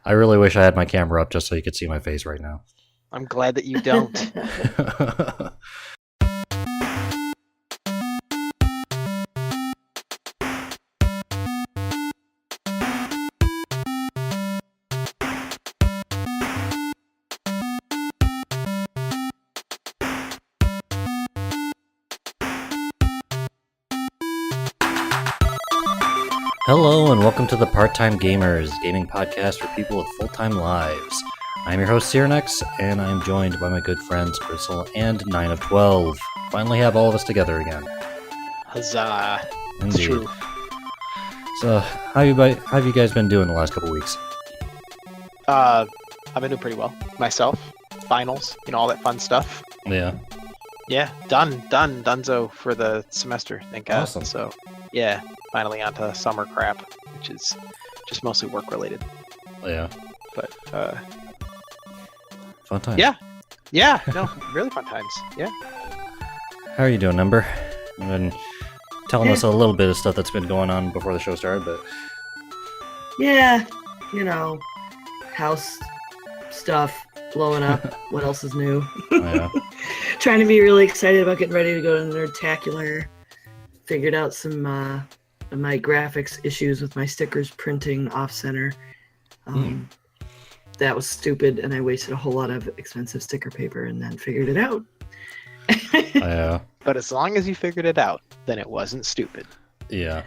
I really wish I had my camera up just so you could see my face right now. I'm glad that you don't. Hello and welcome to the Part-Time Gamers, gaming podcast for people with full-time lives. I'm your host Cyrenex, and I'm joined by my good friends Bristle and 9 of 12. Finally have all of us together again. Huzzah. It's Indeed. true. So, how have you guys been doing the last couple weeks? I've been doing pretty well. Myself, finals, all that fun stuff. Yeah. Yeah, donezo for the semester, thank God. Awesome. So, yeah, finally onto summer crap, which is just mostly work related. Yeah. But, Fun time. yeah, no, really fun times. Yeah. How are you doing, Number? You've been telling us a little bit of stuff that's been going on before the show started, but... Yeah, house stuff blowing up. What else is new? Yeah. Trying to be really excited about getting ready to go to the Nerdtacular. Figured out some of my graphics issues with my stickers printing off center. That was stupid, and I wasted a whole lot of expensive sticker paper, and then figured it out. Yeah. But as long as you figured it out, then it wasn't stupid. Yeah.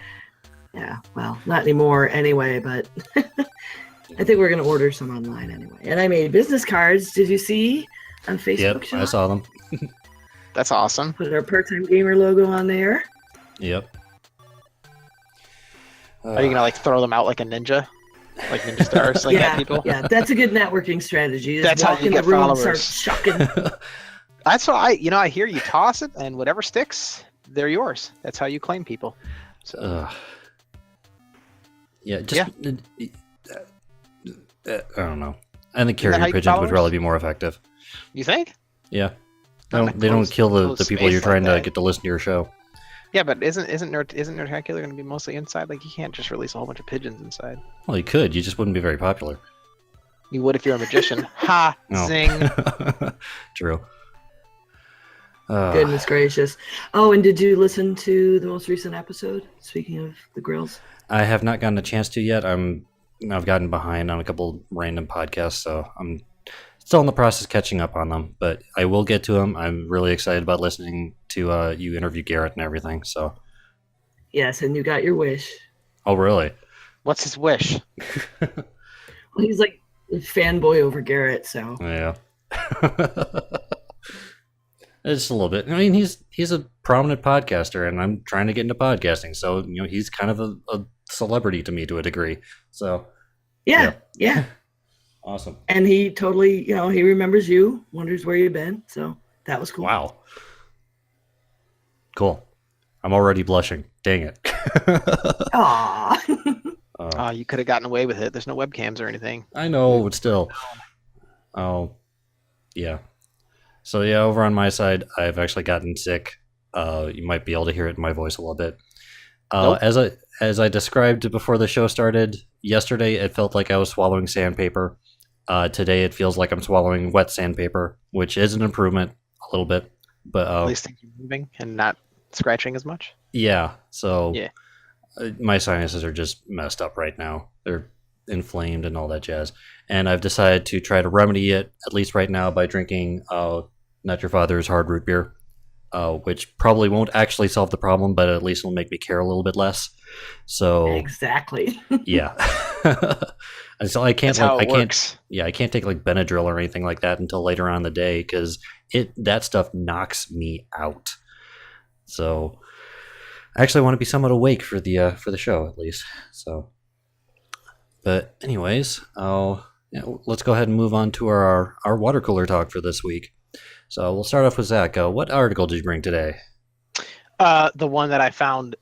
Yeah, well, not anymore anyway, but I think we're going to order some online anyway. And I made business cards. Did you see on Facebook? Yep, Shop? I saw them. That's awesome. Put our part-time gamer logo on there. Yep. Are you gonna throw them out like a ninja? Like ninja stars, like yeah, at people? yeah, that's a good networking strategy. That's Just how walk you in the get room followers. and start shucking. That's what I hear you toss it, and whatever sticks, they're yours. That's how you claim people. So Yeah, just... I don't know. I think Isn't that how carrier you get pigeons would followers? probably be more effective. you think? Yeah. Not in a They don't closed- kill the closed people you're space like trying to that. get to listen to your show. Yeah, but isn't Nerdtacular going to be mostly inside? Like you can't just release a whole bunch of pigeons inside. Well, you could. You just wouldn't be very popular. You would if you're a magician. Ha! No. Zing! True. Goodness gracious. Oh, and did you listen to the most recent episode? Speaking of the grills. I have not gotten a chance to yet. I've gotten behind on a couple random podcasts, so I'm still in the process of catching up on them. But I will get to them. I'm really excited about listening to you interview Garrett and everything. So. Yes, and you got your wish. Oh, really? What's his wish? Well, he's like a fanboy over Garrett, so. Yeah. Just a little bit. I mean, he's a prominent podcaster, and I'm trying to get into podcasting, so he's kind of a celebrity to me to a degree. So Yeah. awesome. And he totally, he remembers you, wonders where you've been, so that was cool. Wow. Cool. I'm already blushing. Dang it. Aww. You could have gotten away with it. There's no webcams or anything. I know, but still. Oh, yeah. So yeah, over on my side, I've actually gotten sick. You might be able to hear it in my voice a little bit. Nope. As I described before the show started, yesterday it felt like I was swallowing sandpaper. Today it feels like I'm swallowing wet sandpaper, which is an improvement a little bit. But At least things are moving and not scratching as much. yeah, so Yeah. My sinuses are just messed up right now. They're inflamed and all that jazz. And I've decided to try to remedy it, at least right now, by drinking Not Your Father's hard root beer, which probably won't actually solve the problem, but at least it'll make me care a little bit less. So Exactly. yeah. And so I can't That's how like it I can't works. yeah, I can't take like Benadryl or anything like that until later on in the day because that stuff knocks me out. So I actually want to be somewhat awake for the show at least. So, but anyways, let's go ahead and move on to our water cooler talk for this week. So we'll start off with Zach. What article did you bring today? The one that I found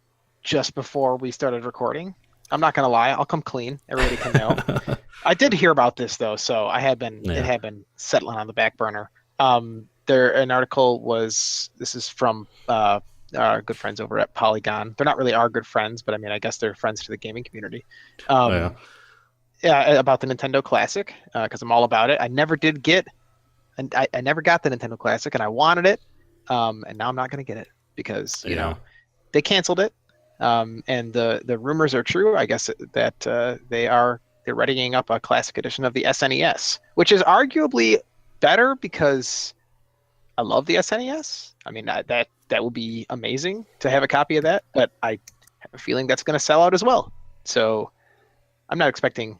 just before we started recording. I'm not gonna lie, I'll come clean. Everybody can know. I did hear about this though, so it had been settling on the back burner. An article was. This is from our good friends over at Polygon. They're not really our good friends, but I mean, I guess they're friends to the gaming community. about the Nintendo Classic, because I'm all about it. I never did get, and I never got the Nintendo Classic, and I wanted it, and now I'm not going to get it because they canceled it, and the rumors are true. I guess that they're readying up a classic edition of the SNES, which is arguably better because I love the SNES. I mean, that would be amazing to have a copy of that, but I have a feeling that's going to sell out as well. So I'm not expecting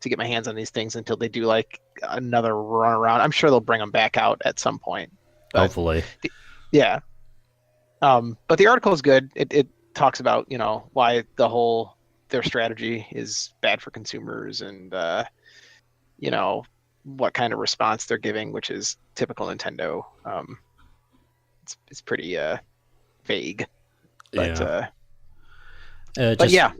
to get my hands on these things until they do like another run around. I'm sure they'll bring them back out at some point. But Hopefully. Yeah. But the article is good. It talks about, why their strategy is bad for consumers and, what kind of response they're giving, which is typical Nintendo. It's pretty vague. But, but yeah.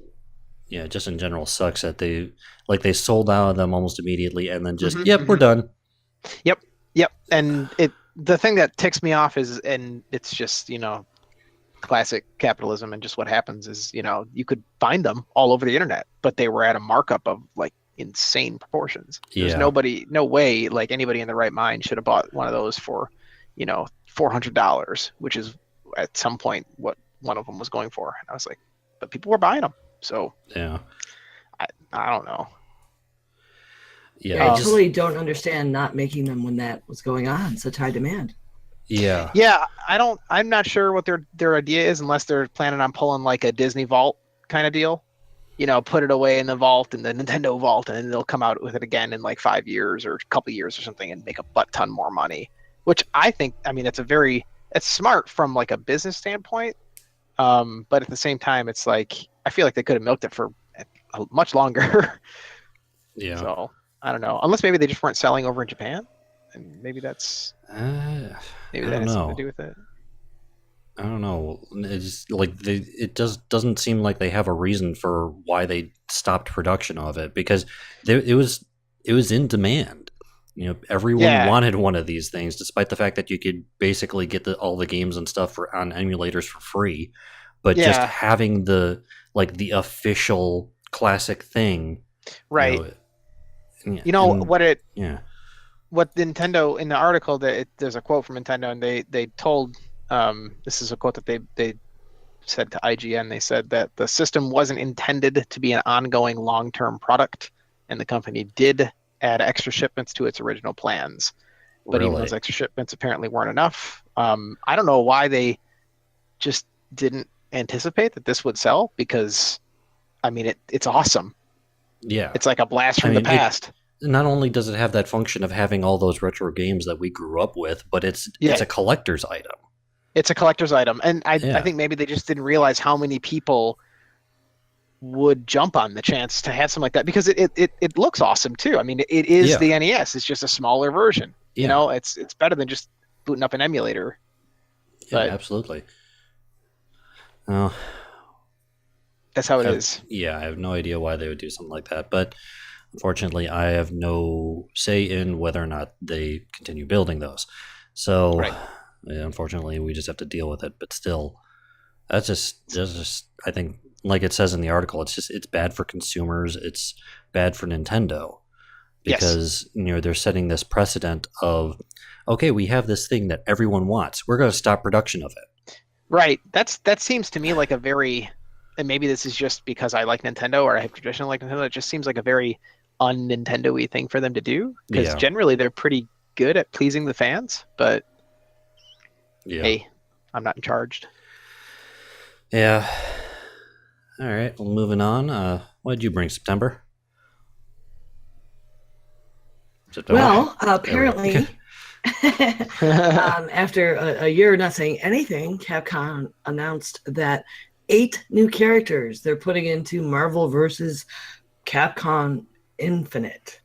Yeah, just in general sucks that they sold out of them almost immediately and then just, we're Mm-hmm. done. Yep. And the thing that ticks me off is, and it's just, classic capitalism, and just what happens is, you could find them all over the internet, but they were at a markup of like insane proportions. There's no way like anybody in the right mind should have bought one of those for, $400, which is at some point what one of them was going for. And I was like, but people were buying them. So yeah, I don't know. I totally don't understand not making them when that was going on, such high demand. Yeah, I'm not sure what their idea is, unless they're planning on pulling like a Disney Vault kind of deal. Put it away in the vault, in the Nintendo Vault, and then they'll come out with it again in like 5 years or a couple years or something and make a butt ton more money. Which I think, it's smart from like a business standpoint. But at the same time, it's like, I feel like they could have milked it for much longer. Yeah. So I don't know. Unless maybe they just weren't selling over in Japan, and maybe that's maybe that has something to do with it. I don't know. It's like it doesn't seem like they have a reason for why they stopped production of it, because it was in demand. Everyone wanted one of these things, despite the fact that you could basically get all the games and stuff on emulators for free. But just having the official classic thing, right? What Nintendo, in the article, there's a quote from Nintendo, and they told, this is a quote that they said to IGN. They said that the system wasn't intended to be an ongoing long-term product, and the company did add extra shipments to its original plans, but even those extra shipments apparently weren't enough. I don't know why they just didn't anticipate that this would sell, because it's awesome. Yeah, it's like a blast from the past. Not only does it have that function of having all those retro games that we grew up with, but it's a collector's item. It's a collector's item, and I think maybe they just didn't realize how many people would jump on the chance to have something like that, because it looks awesome too. It is the NES. It's just a smaller version. It's better than just booting up an emulator. Yeah, absolutely. Well, that's how it is. Yeah, I have no idea why they would do something like that, but unfortunately, I have no say in whether or not they continue building those. So, unfortunately, we just have to deal with it. But still, that's just I think, like it says in the article, it's bad for consumers. It's bad for Nintendo, because they're setting this precedent of, okay, we have this thing that everyone wants. We're going to stop production of it. Right. That seems to me like a very, and maybe this is just because I like Nintendo, or I have traditionally like Nintendo, it just seems like a very un-Nintendo-y thing for them to do, because generally they're pretty good at pleasing the fans, but hey, I'm not in charge. Yeah. All right, well, moving on. What did you bring, September? Well, apparently, after a year of not saying anything, Capcom announced that 8 new characters they're putting into Marvel vs. Capcom Infinite.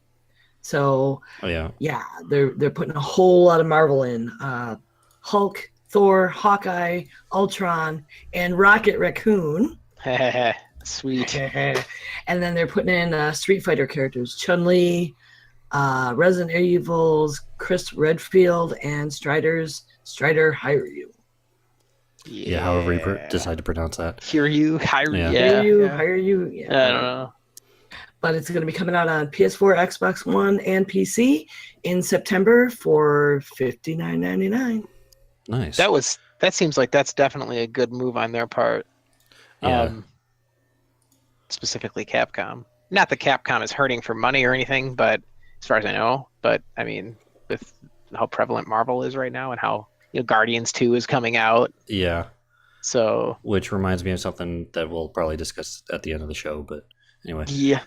So, they're putting a whole lot of Marvel in. Hulk, Thor, Hawkeye, Ultron, and Rocket Raccoon. Sweet. And then they're putting in Street Fighter characters: Chun-Li, Resident Evil's Chris Redfield, and Strider Hiryu. Yeah, however you decide to pronounce that. Hiryu. Hiryu. Yeah. I don't know. but it's going to be coming out on PS4, Xbox One, and PC in September for $59.99. Nice. That seems like that's definitely a good move on their part. Yeah. Specifically Capcom. Not that Capcom is hurting for money or anything, but as far as I know, but I mean, with how prevalent Marvel is right now and how Guardians 2 is coming out. Yeah. So, which reminds me of something that we'll probably discuss at the end of the show. But anyway, yeah,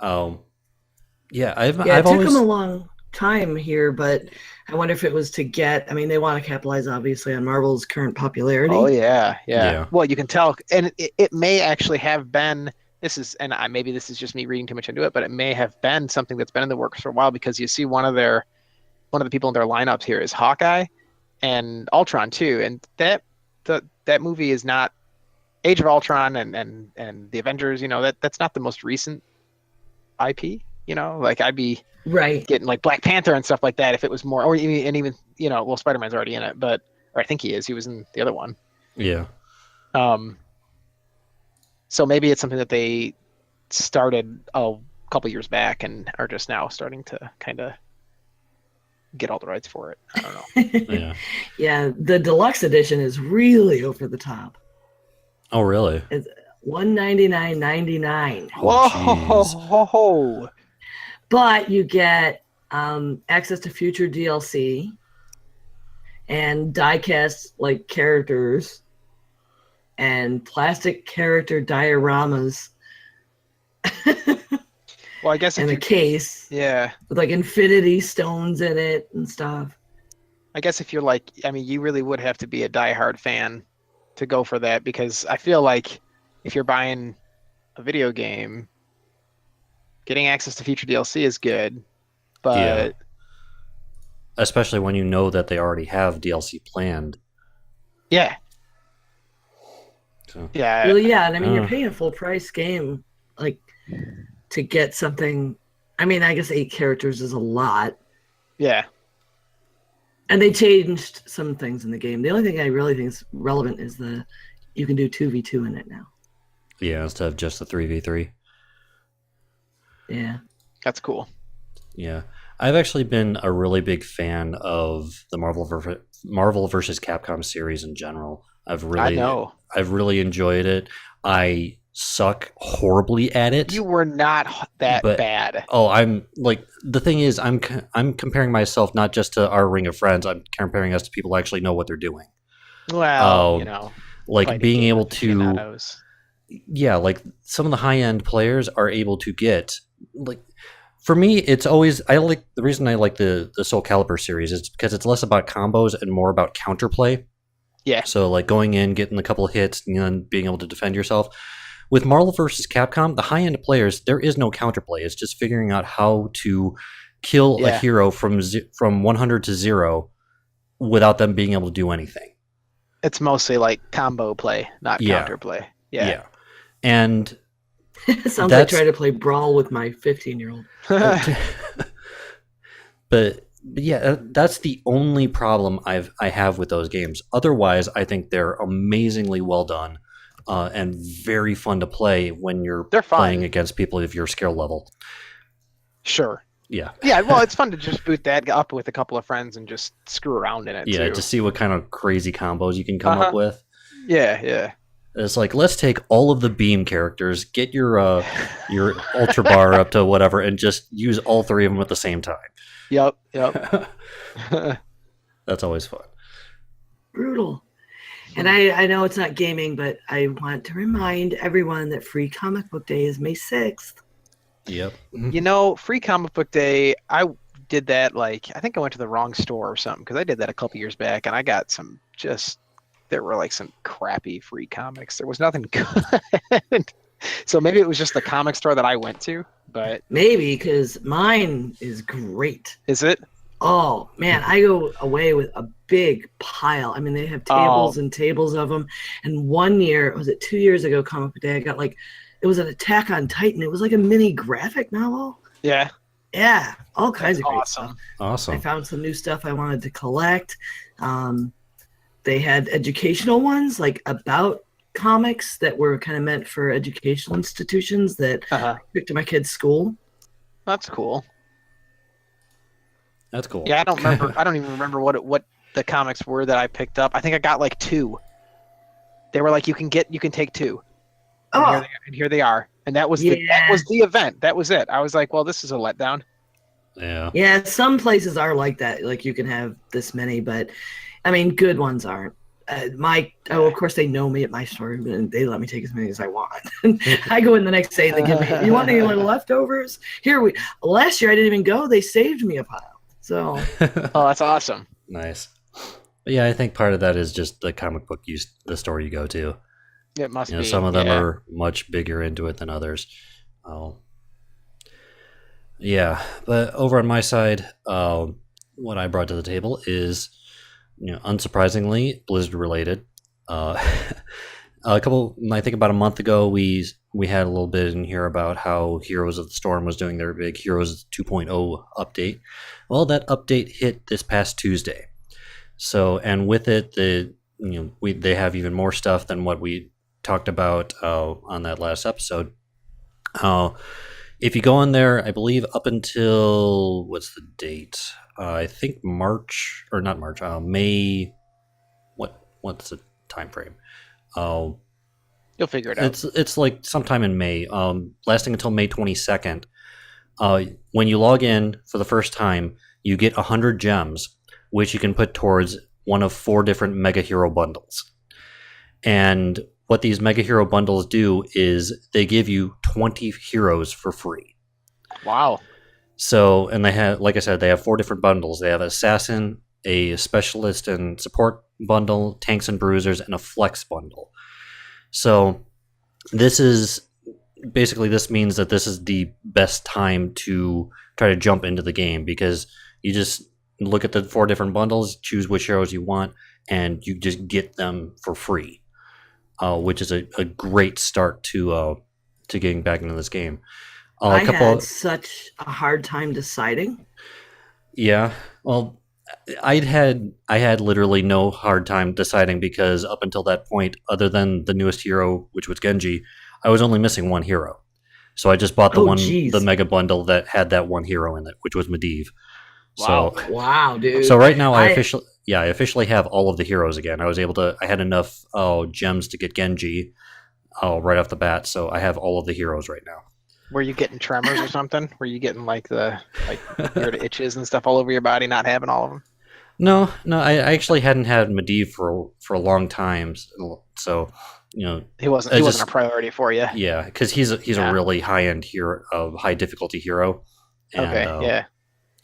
yeah, it took always... them a long time here, but I wonder if it was to get. I mean, they want to capitalize obviously on Marvel's current popularity. Oh yeah. Well, you can tell, and it may actually have been. This is, and maybe this is just me reading too much into it, but it may have been something that's been in the works for a while, because you see one of the people in their lineups here is Hawkeye and Ultron too, and that movie is not Age of Ultron and the Avengers. That's not the most recent IP. Like I'd be right getting like Black Panther and stuff like that if it was more, or even well, Spider-Man's already in it, or I think he is. He was in the other one. Yeah. So maybe it's something that they started a couple years back and are just now starting to kind of get all the rights for it. I don't know. Yeah. Yeah, the deluxe edition is really over the top. Oh, really? It's $199.99. Whoa! But you get access to future DLC and die-cast like characters and plastic character dioramas. Well, I guess in a case. Yeah. With like infinity stones in it and stuff. I guess if you're like, I mean, you really would have to be a diehard fan to go for that, because I feel like if you're buying a video game, getting access to future DLC is good, but yeah. Especially when you know that they already have DLC planned. Yeah. So. Yeah. Well, yeah, and I mean, you're paying a full price game, like, to get something. I mean, I guess 8 characters is a lot. Yeah. And they changed some things in the game. The only thing I really think is relevant is you can do 2v2 in it now. Yeah, instead of just the 3v3. Yeah. That's cool. Yeah. I've actually been a really big fan of the Marvel versus Capcom series in general. I've really enjoyed it. I suck horribly at it. You were not that bad. Oh, I'm like, the thing is, I'm comparing myself not just to our ring of friends. I'm comparing us to people who actually know what they're doing. Well, like being able to, yeah, like some of the high end players are able to get, like, for me, it's always, the reason I like the Soul Calibur series is because it's less about combos and more about counterplay. Yeah. So like going in, getting a couple of hits, and then being able to defend yourself. With Marvel vs. Capcom, the high-end players, there is no counterplay. It's just figuring out how to kill a hero from 100 to 0 without them being able to do anything. It's mostly like combo play, not counterplay. Yeah. And it sounds like trying to play Brawl with my 15-year-old. But yeah, that's the only problem I have with those games. Otherwise, I think they're amazingly well done. And very fun to play when you're playing against people of your skill level. Sure. Yeah. Yeah, well, it's fun to just boot that up with a couple of friends and just screw around in it, yeah, too. To see what kind of crazy combos you can come up with. Yeah. It's like, let's take all of the beam characters, get your ultra bar up to whatever, and just use all 3 of them at the same time. Yep. That's always fun. Brutal. And I know it's not gaming, but I want to remind everyone that Free Comic Book Day is May 6th. Yep. Free Comic Book Day, I did that, I think I went to the wrong store or something, because I did that a couple years back, and I got there were some crappy free comics. There was nothing good. So maybe it was just the comic store that I went to, but... Maybe, because mine is great. Is it? Oh, man, I go away with a big pile. I mean, they have tables and tables of them. And one year, was it 2 years ago, Comic Book Day, I got it was an Attack on Titan. It was like a mini graphic novel. Yeah. Yeah, all kinds of great stuff. Awesome. I found some new stuff I wanted to collect. They had educational ones, about comics that were kind of meant for educational institutions that Uh-huh. I took to my kids' school. That's cool. That's cool. Yeah, I don't remember. I don't even remember what the comics were that I picked up. I think I got like 2. They were like, you can take 2. Oh, And here they are. And that was yeah. the event. That was it. I was like, well, this is a letdown. Yeah. Yeah, some places are like that. Like you can have this many, but I mean, good ones aren't. Of course, they know me at my store, and they let me take as many as I want. I go in the next day, and they give me, you want any little leftovers? Last year I didn't even go. They saved me a pile. So, Oh, that's awesome. Nice. But yeah, I think part of that is just the comic book the store you go to. It must be. Some of them are much bigger into it than others. Yeah, but over on my side, what I brought to the table is, unsurprisingly, Blizzard related. I think about a month ago, we had a little bit in here about how Heroes of the Storm was doing their big Heroes 2.0 update. Well, that update hit this past Tuesday. So, and with it, they have even more stuff than what we talked about on that last episode. If you go in there, I believe up until what's the date? I think March or not March. May. What's the time frame? You'll figure it out. It's like sometime in May, lasting until May 22nd. When you log in for the first time, you get 100 gems, which you can put towards one of 4 different Mega Hero bundles. And what these Mega Hero bundles do is they give you 20 heroes for free. Wow. So, and they have, like I said, they have 4 different bundles. They have Assassin, a Specialist and Support bundle, Tanks and Bruisers, and a Flex bundle. So, this means that this is the best time to try to jump into the game, because you just look at the 4 different bundles, choose which heroes you want, and you just get them for free, which is a great start to getting back into this game. I had such a hard time deciding. Yeah, well, I had literally no hard time deciding, because up until that point, other than the newest hero, which was Genji, I was only missing one hero. So I just bought the mega bundle that had that one hero in it, which was Medivh. Wow. So, wow, dude. So right now I officially have all of the heroes again. I had enough gems to get Genji right off the bat, so I have all of the heroes right now. Were you getting tremors or something? Were you getting like weird itches and stuff all over your body, not having all of them? No, I actually hadn't had Medivh for a long time, so he wasn't a priority for you. Yeah, because he's a really high end hero, high difficulty hero. And, okay, yeah.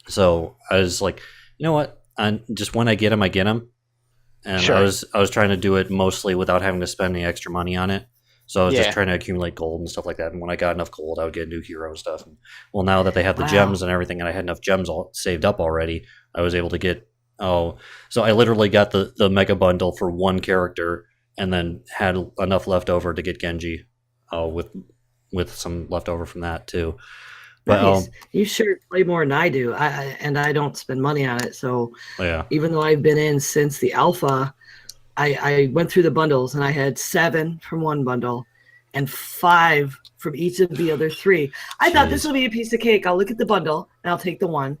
So I was like, you know what? Just when I get him, and sure. I was trying to do it mostly without having to spend any extra money on it. So I was just trying to accumulate gold and stuff like that. And when I got enough gold, I would get a new hero and stuff. And, well, now that they have the gems and everything, and I had enough gems all saved up already, I was able to get. So I literally got the mega bundle for one character, and then had enough left over to get Genji, with some left over from that too. But nice. You sure play more than I do. I don't spend money on it. So even though I've been in since the alpha, I went through the bundles, and I had 7 from one bundle and 5 from each of the other 3. I thought this will be a piece of cake. I'll look at the bundle and I'll take the one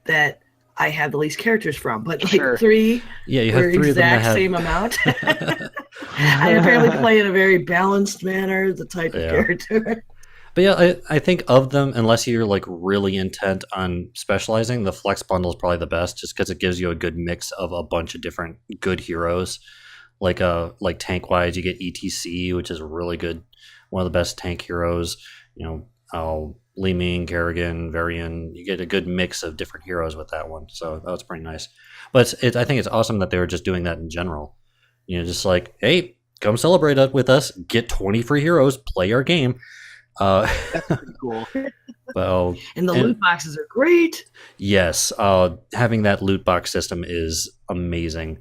that I have the least characters from. But like 3 you have 3 exact same amount. I apparently play in a very balanced manner, the type of character. But yeah, I think of them, unless you're like really intent on specializing, the Flex bundle is probably the best, just because it gives you a good mix of a bunch of different good heroes. Like tank wise, you get ETC, which is a really good, one of the best tank heroes. Li Ming, Kerrigan, Varian. You get a good mix of different heroes with that one, so that was pretty nice. But I think it's awesome that they were just doing that in general. Just like, hey, come celebrate it with us. Get 20 free heroes. Play our game. That's pretty cool. Well, and the loot boxes are great. Yes, having that loot box system is amazing.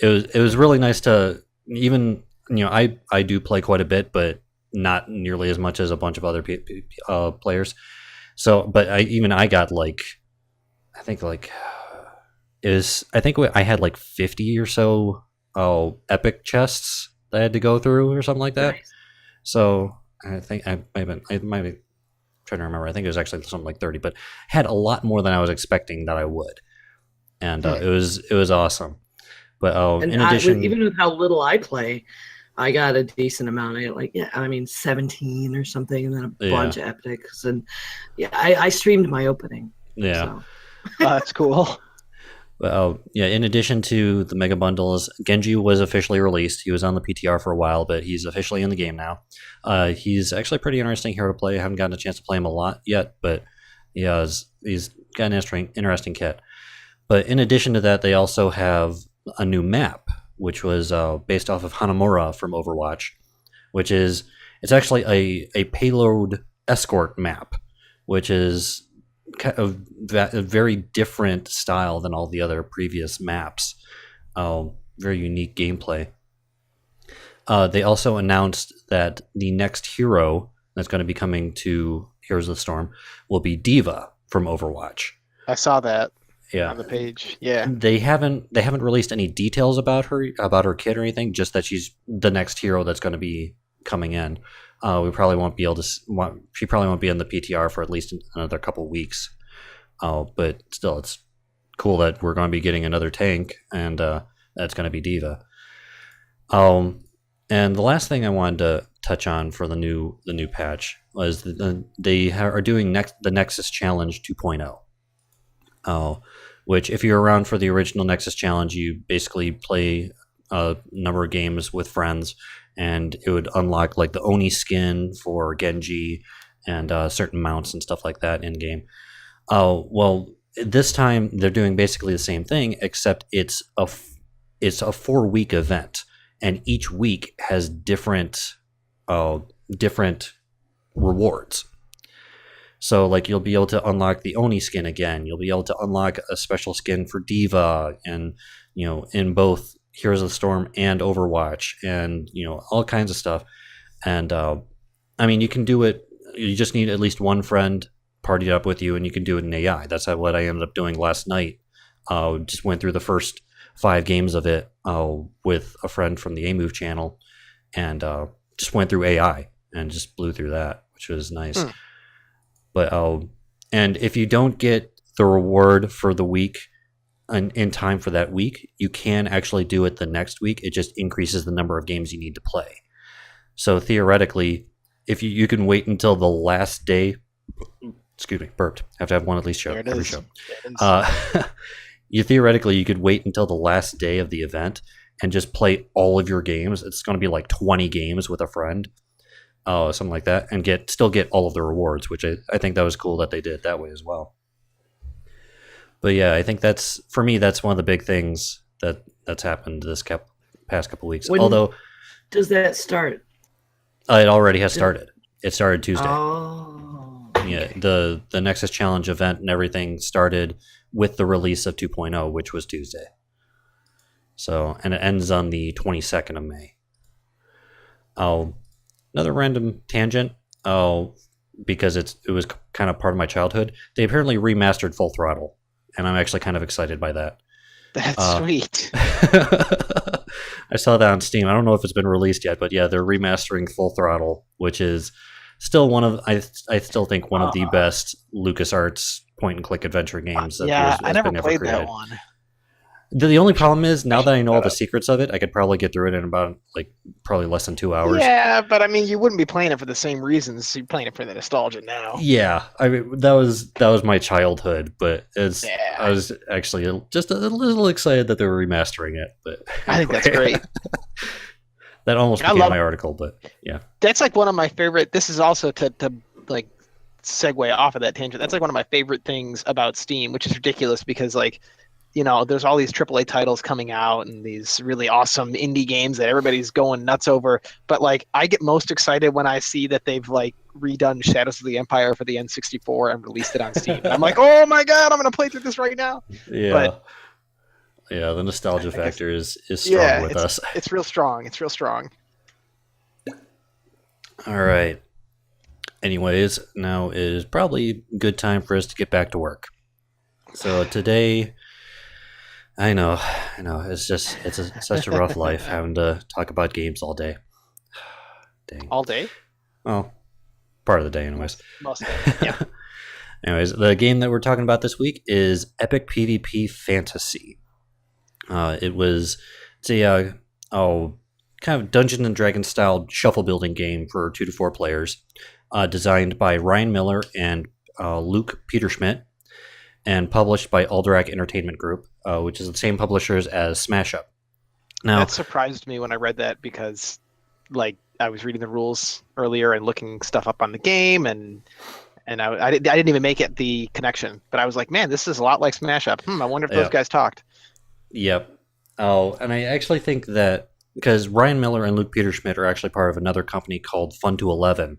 It was really nice to even I do play quite a bit, but not nearly as much as a bunch of other players. So, but I got I think I had like 50 or so epic chests that I had to go through or something like that. Nice. So I think I might be trying to remember. I think it was actually something like 30, but had a lot more than I was expecting that I would, and it was awesome. But And in addition, even with how little I play, I got a decent amount. I got 17 or something, and then a bunch of epics, and I streamed my opening. Yeah, So. That's cool. Well, in addition to the mega bundles, Genji was officially released. He was on the PTR for a while, but he's officially in the game now. He's actually a pretty interesting hero to play. I haven't gotten a chance to play him a lot yet, but he's got an interesting kit. But in addition to that, they also have a new map, which was based off of Hanamura from Overwatch, it's actually a payload escort map, which is kind of a very different style than all the other previous maps. Very unique gameplay. They also announced that the next hero that's going to be coming to Heroes of the Storm will be Diva from Overwatch. I saw that on the page. Yeah, they haven't released any details about her kit or anything. Just that she's the next hero that's going to be coming in. We probably won't be able to. She probably won't be in the PTR for at least another couple weeks. But still, it's cool that we're going to be getting another tank, and that's going to be Diva. And the last thing I wanted to touch on for the new patch was they are doing the Nexus Challenge 2.0. Which, if you're around for the original Nexus Challenge, you basically play a number of games with friends, and it would unlock like the Oni skin for Genji and certain mounts and stuff like that in game. Well, this time they're doing basically the same thing, except it's a 4-week event, and each week has different rewards. So, like, you'll be able to unlock the Oni skin again. You'll be able to unlock a special skin for Diva, and in both Heroes of the Storm and Overwatch, and all kinds of stuff. And you can do it. You just need at least one friend partied up with you, and you can do it in AI. That's what I ended up doing last night. Just went through the first 5 games of it with a friend from the A-Move channel, and just went through AI and just blew through that, which was nice. But and if you don't get the reward for the week in time for that week, you can actually do it the next week. It just increases the number of games you need to play. So theoretically, if you can wait until the last day. Excuse me, burped. Have to have one at least show every show. You could wait until the last day of the event and just play all of your games. It's going to be like 20 games with a friend, something like that, and still get all of the rewards, which I think that was cool that they did it that way as well. But yeah, I think that's one of the big things that's happened this past couple weeks. Although, does that start? It already has started. It started Tuesday. Oh. Yeah, the Nexus Challenge event and everything started with the release of 2.0, which was Tuesday. So, and it ends on the 22nd of May. Another random tangent. Because it was kind of part of my childhood. They apparently remastered Full Throttle, and I'm actually kind of excited by that. That's sweet. I saw that on Steam. I don't know if it's been released yet, but yeah, they're remastering Full Throttle, which is still I still think one of the best LucasArts point-and-click adventure games. I never played that one. The only problem is, now that I know all the secrets of it, I could probably get through it in about probably less than 2 hours. Yeah, but you wouldn't be playing it for the same reasons. You're playing it for the nostalgia now. Yeah, that was my childhood, but I was actually just a little excited that they were remastering it. But I think that's great. That almost became my article, but yeah. That's like one of my favorite. This is also to like segue off of that tangent. That's like one of my favorite things about Steam, which is ridiculous because there's all these AAA titles coming out and these really awesome indie games that everybody's going nuts over. But I get most excited when I see that they've redone Shadows of the Empire for the N64 and released it on Steam. And I'm like, oh my god, I'm gonna play through this right now. Yeah. Yeah, the nostalgia factor is strong with us. It's real strong. It's real strong. All right. Anyways, now is probably a good time for us to get back to work. So today, I know. Such a rough life having to talk about games all day. Dang. All day? Well, part of the day, anyways. Most of it. Yeah. Anyways, the game that we're talking about this week is Epic PvP Fantasy. It's a kind of Dungeons and Dragons style shuffle building game for 2 to 4 players, designed by Ryan Miller and Luke Peterschmidt, and published by Alderac Entertainment Group, which is the same publishers as Smash Up. Now, that surprised me when I read that because, like, I was reading the rules earlier and looking stuff up on the game, and I didn't even make it the connection. But I was like, man, this is a lot like Smash Up. I wonder if those guys talked. Yep. Oh, and I actually think that because Ryan Miller and Luke Peterschmidt are actually part of another company called Fun to 11,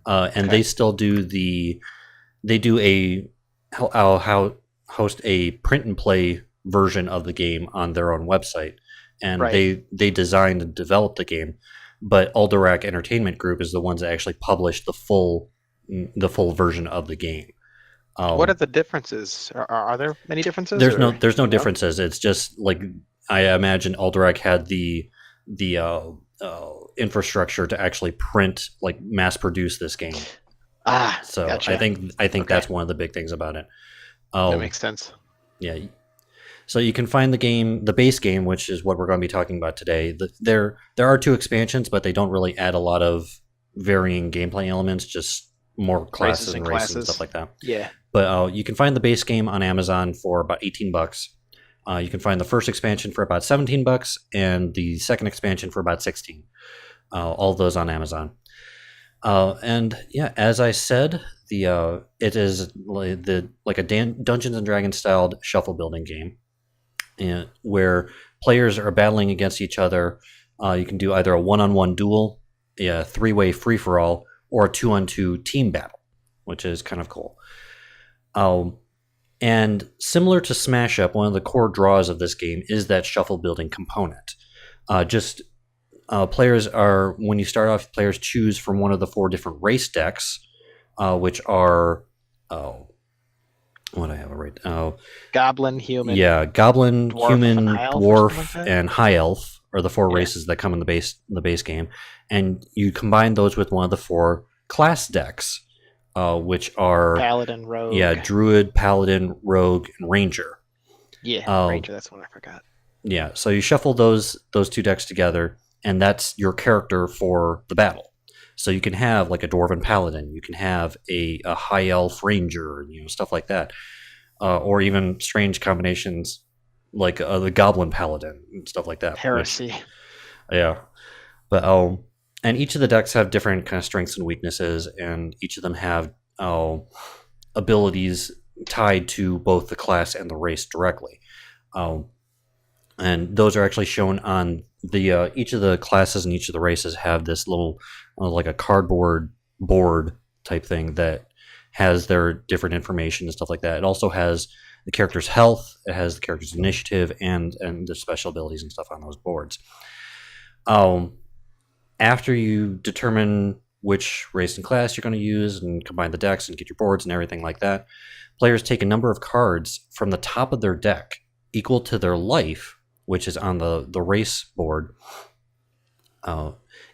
and they still do host a print and play version of the game on their own website, and they designed and developed the game. But Alderac Entertainment Group is the ones that actually published the full version of the game. What are the differences? Are there many differences? There's no differences. It's just like I imagine Alderac had the infrastructure to actually print, like mass produce this game. So gotcha. I think that's one of the big things about it. That makes sense. Yeah. So you can find the base game, which is what we're going to be talking about today. There are 2 expansions, but they don't really add a lot of varying gameplay elements, just more classes and races and stuff like that. Yeah. But you can find the base game on Amazon for about $18. You can find the first expansion for about $17 and the second expansion for about $16. All of those on Amazon. And yeah, as I said, it is like a Dungeons and Dragons styled shuffle building game, where players are battling against each other. You can do either a 1-on-1 duel, a 3-way free for all, or a 2-on-2 team battle, which is kind of cool. And similar to Smash Up, one of the core draws of this game is that shuffle building component. When you start off, players choose from one of the 4 different race decks, which are, what I have it right now. Goblin, human. Yeah, goblin, dwarf, human, dwarf, like and high elf are the 4 races that come in the base game, and you combine those with one of the 4 class decks, which are Paladin, Rogue. Yeah, Druid, Paladin, Rogue, and Ranger. Yeah, Ranger. That's one I forgot. Yeah, so you shuffle those 2 decks together, and that's your character for the battle. So you can have like a Dwarven Paladin, you can have a High Elf Ranger, stuff like that, or even strange combinations like the Goblin Paladin and stuff like that. Heresy. Yeah, but and each of the decks have different kind of strengths and weaknesses, and each of them have abilities tied to both the class and the race directly. And those are actually shown on the each of the classes and each of the races have this little like a cardboard board type thing that has their different information and stuff like that. It also has the character's health, it has the character's initiative, and the special abilities and stuff on those boards. After you determine which race and class you're going to use and combine the decks and get your boards and everything like that, players take a number of cards from the top of their deck equal to their life, which is on the race board,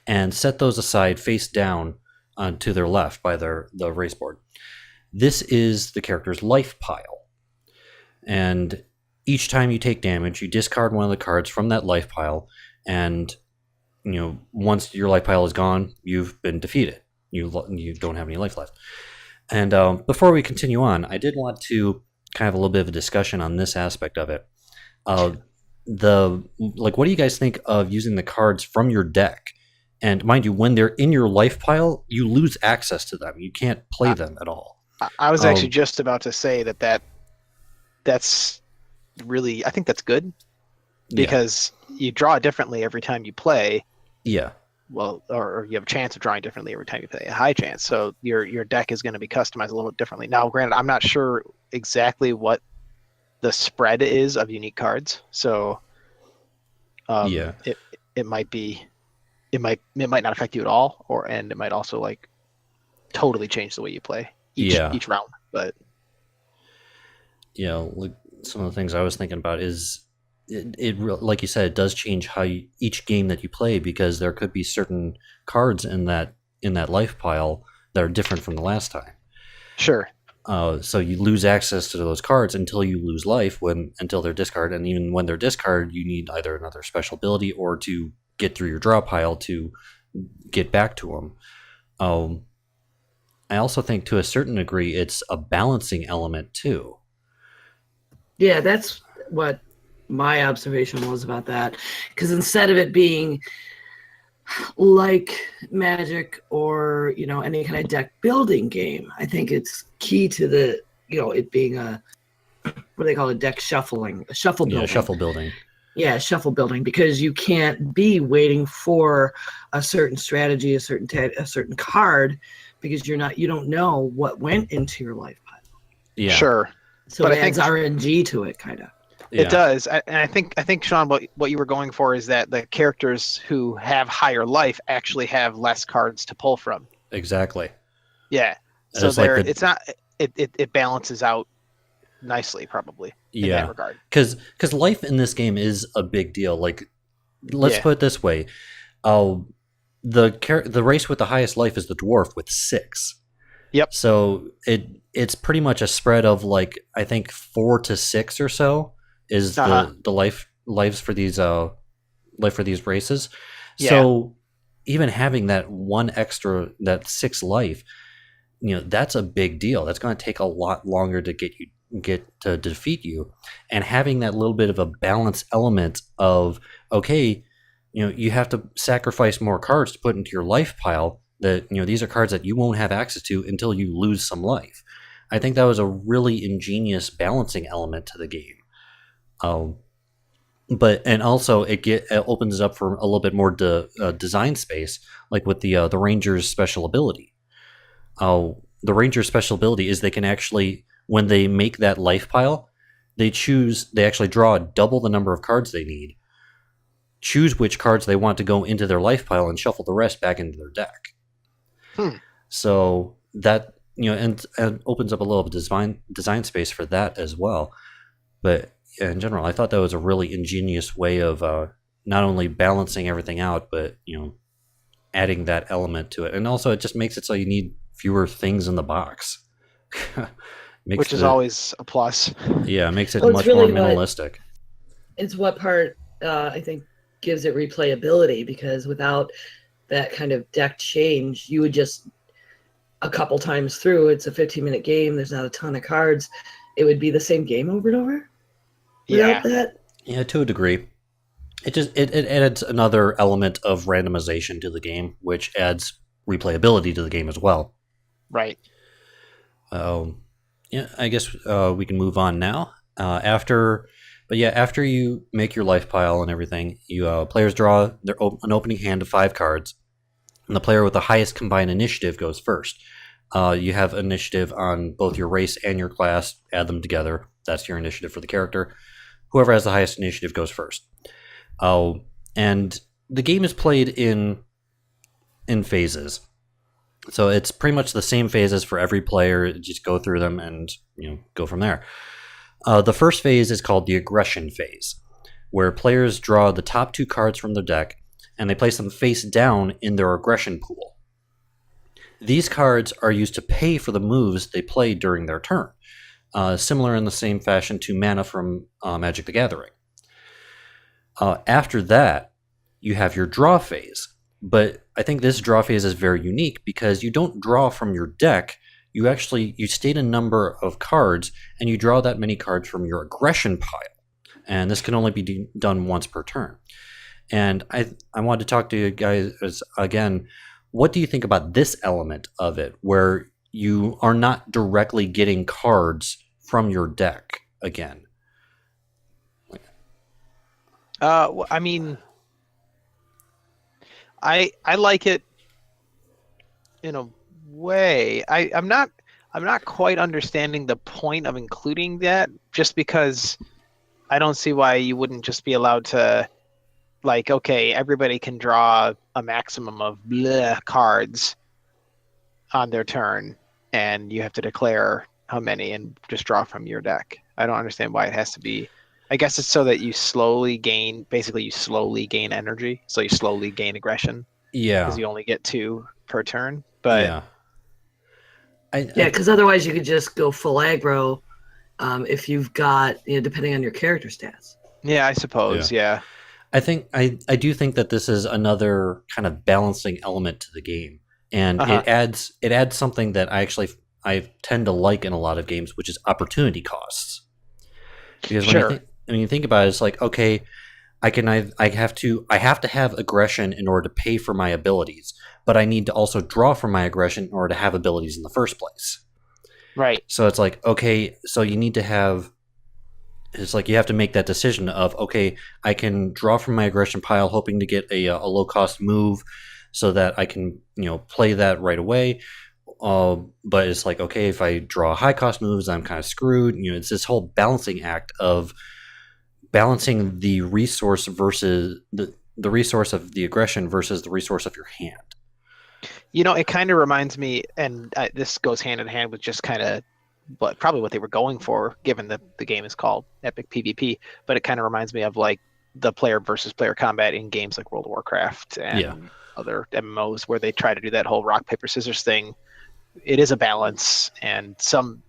and set those aside face down to their left by the race board. This is the character's life pile. And each time you take damage, you discard one of the cards from that life pile, and once your life pile is gone, you've been defeated. You don't have any life left. And before we continue on, I did want to kind of have a little bit of a discussion on this aspect of it. What do you guys think of using the cards from your deck? And mind you, when they're in your life pile, you lose access to them. You can't play them at all. I was actually just about to say that's really, I think that's good, because you draw differently every time you play. Yeah. Well, or you have a chance of drawing differently every time you play, a high chance. So your deck is going to be customized a little bit differently. Now, granted, I'm not sure exactly what the spread is of unique cards. So it might not affect you at all, and it might also like totally change the way you play each round. But like some of the things I was thinking about is like you said, it does change how each game that you play, because there could be certain cards in that life pile that are different from the last time. Sure. So you lose access to those cards until you lose life, until they're discarded, and even when they're discarded, you need either another special ability or to get through your draw pile to get back to them. I also think to a certain degree it's a balancing element too. Yeah, that's what my observation was about that. Because instead of it being like Magic or any kind of deck building game, I think it's key to the it being a what do they call it, deck shuffling, a shuffle building. Yeah, shuffle building. Yeah, shuffle building, because you can't be waiting for a certain strategy, a certain card, because you don't know what went into your life pile. Yeah, sure. So it adds RNG to it, kind of. Yeah. It does, and I think Sean, what you were going for is that the characters who have higher life actually have less cards to pull from. Exactly. Yeah. So it's not it balances out nicely, probably, in that regard. Because life in this game is a big deal. Like, let's put it this way: the race with the highest life is the dwarf with 6. Yep. So it's pretty much a spread of, like, I think 4 to 6 or so is the lives for these races. Yeah. So even having that one extra, that 6 life, that's a big deal. That's going to take a lot longer to get to defeat you, and having that little bit of a balance element of, okay, you have to sacrifice more cards to put into your life pile. That these are cards that you won't have access to until you lose some life. I think that was a really ingenious balancing element to the game. And also it opens it up for a little bit more design space, like with the Ranger's special ability. The Ranger's special ability is they can actually, when they make that life pile, they actually draw double the number of cards they need, choose which cards they want to go into their life pile, and shuffle the rest back into their deck. So that and opens up a little design space for that as well. But in general, I thought that was a really ingenious way of not only balancing everything out, but adding that element to it. And also, it just makes it so you need fewer things in the box. Which is always a plus. Yeah, it makes it much really more minimalistic. It's what part I think gives it replayability, because without that kind of deck change, you would just, a couple times through, it's a 15-minute game, there's not a ton of cards, it would be the same game over and over without that. Yeah, to a degree. It adds another element of randomization to the game, which adds replayability to the game as well. Right. Yeah, I guess we can move on now. After you make your life pile and everything, players draw an opening hand of 5 cards, and the player with the highest combined initiative goes first. You have initiative on both your race and your class. Add them together. That's your initiative for the character. Whoever has the highest initiative goes first. And the game is played in phases. So it's pretty much the same phases for every player. Just go through them and go from there. The first phase is called the aggression phase, where players draw the top 2 cards from their deck and they place them face down in their aggression pool. These cards are used to pay for the moves they play during their turn, similar in the same fashion to mana from Magic the Gathering. After that, you have your draw phase. But I think this draw phase is very unique because you don't draw from your deck. You state a number of cards, and you draw that many cards from your aggression pile. And this can only be done once per turn. And I wanted to talk to you guys again. What do you think about this element of it, where you are not directly getting cards from your deck again? I mean, I like it in a way. I'm not quite understanding the point of including that, just because I don't see why you wouldn't just be allowed to, like, okay, everybody can draw a maximum of cards on their turn, and you have to declare how many and just draw from your deck. I don't understand why it has to be I guess it's so that you slowly gain energy, so you slowly gain aggression because Yeah, you only get 2 per turn. But yeah. Yeah, because otherwise you could just go full aggro if you've got, depending on your character stats. yeah, I suppose, yeah. I do think that this is another kind of balancing element to the game, and Uh-huh. it adds something that I tend to like in a lot of games, which is opportunity costs. Because Sure. when you think about it, it's like, okay, I have to have aggression in order to pay for my abilities, but I need to also draw from my aggression in order to have abilities in the first place. Right. So it's like, okay, so you need to have it's like you have to make that decision of, okay, I can draw from my aggression pile hoping to get a low cost move so that I can play that right away. But it's like, okay, if I draw high cost moves, I'm kind of screwed. It's this whole balancing act of balancing the resource versus the resource of the aggression versus the resource of your hand. It kind of reminds me, and this goes hand in hand with just kind of probably what they were going for, given that the game is called Epic PvP, but it kind of reminds me of like the player versus player combat in games like World of Warcraft and other MMOs where they try to do that whole rock, paper, scissors thing. It is a balance, and some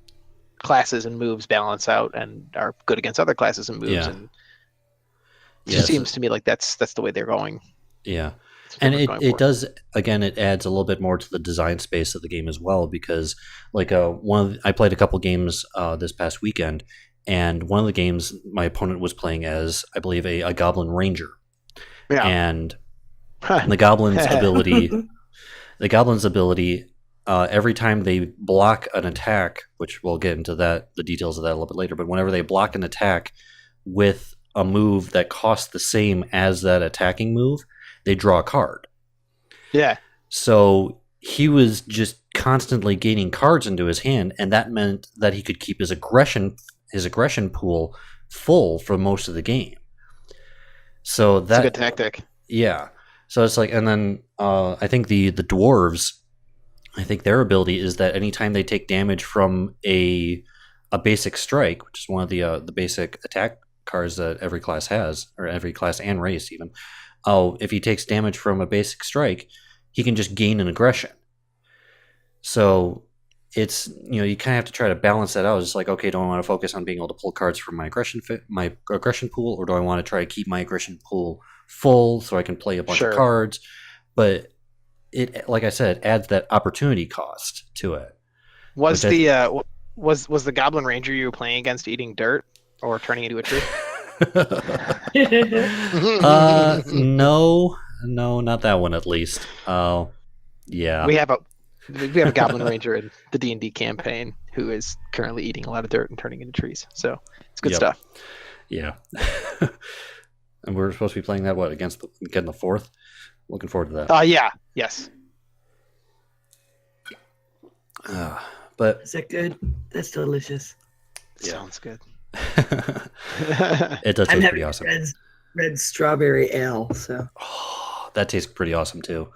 classes and moves balance out and are good against other classes and moves, and it just seems to me like that's the way they're going. Yeah. And it does, again, it adds a little bit more to the design space of the game as well, because like I played a couple games this past weekend, and one of the games my opponent was playing as, I believe, a Goblin Ranger. Yeah. And the Goblin's ability, every time they block an attack, which we'll get into the details of that a little bit later, but whenever they block an attack with a move that costs the same as that attacking move, they draw a card. Yeah. So he was just constantly gaining cards into his hand, and that meant that he could keep his aggression pool full for most of the game. So that's a good tactic. Yeah. So it's like, and then I think the dwarves, I think their ability is that anytime they take damage from a basic strike, which is one of the basic attack cards that every class has, or every class and race even. If he takes damage from a basic strike, he can just gain an aggression. So it's, you kind of have to try to balance that out. It's like, okay, do I want to focus on being able to pull cards from my aggression pool, or do I want to try to keep my aggression pool full so I can play a bunch of cards? But it, like I said, adds that opportunity cost to it. Was the Goblin Ranger you were playing against eating dirt or turning into a tree? No, not that one at least. Yeah. We have a Goblin Ranger in the D&D campaign who is currently eating a lot of dirt and turning into trees. So it's good stuff. Yeah. And we're supposed to be playing that against the 4th. Looking forward to that. Yeah. Yes. But is that good? That's delicious. Sounds good. It does taste pretty awesome. Red strawberry ale. So that tastes pretty awesome too.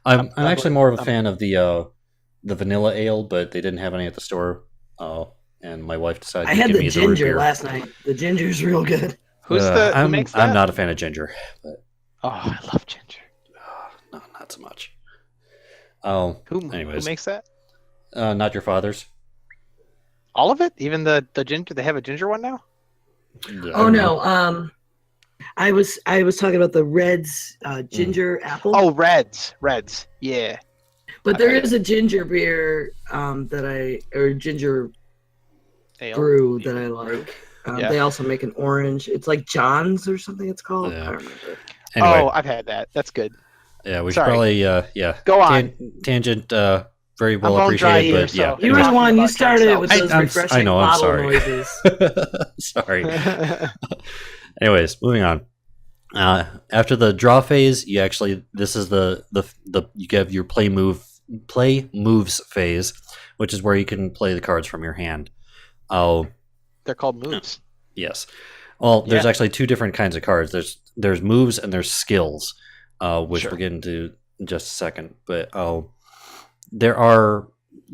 I'm actually more of a fan of the vanilla ale, but they didn't have any at the store. And my wife decided to give me the root beer. I had the ginger last night. The ginger's real good. Who makes that? I'm not a fan of ginger. But, I love ginger. No, not so much. Who makes that? Not Your Father's. All of it? Even the ginger? They have a ginger one now? No. I was talking about the Reds ginger apple. Oh, Reds. Yeah. But there is a ginger beer ginger ale brew that I like. They also make an orange. It's like John's or something it's called. Yeah. I don't remember. Anyway. I've had that. That's good. Yeah, we should probably go on. Tangent very well appreciated, but yeah. You were the one, you started it with those refreshing bottle noises. Sorry. Anyways, moving on. After the draw phase, this is you have your play moves phase, which is where you can play the cards from your hand. They're called moves. Yes. Well, there's actually two different kinds of cards. There's moves and there's skills, which we'll get into in just a second. But there are,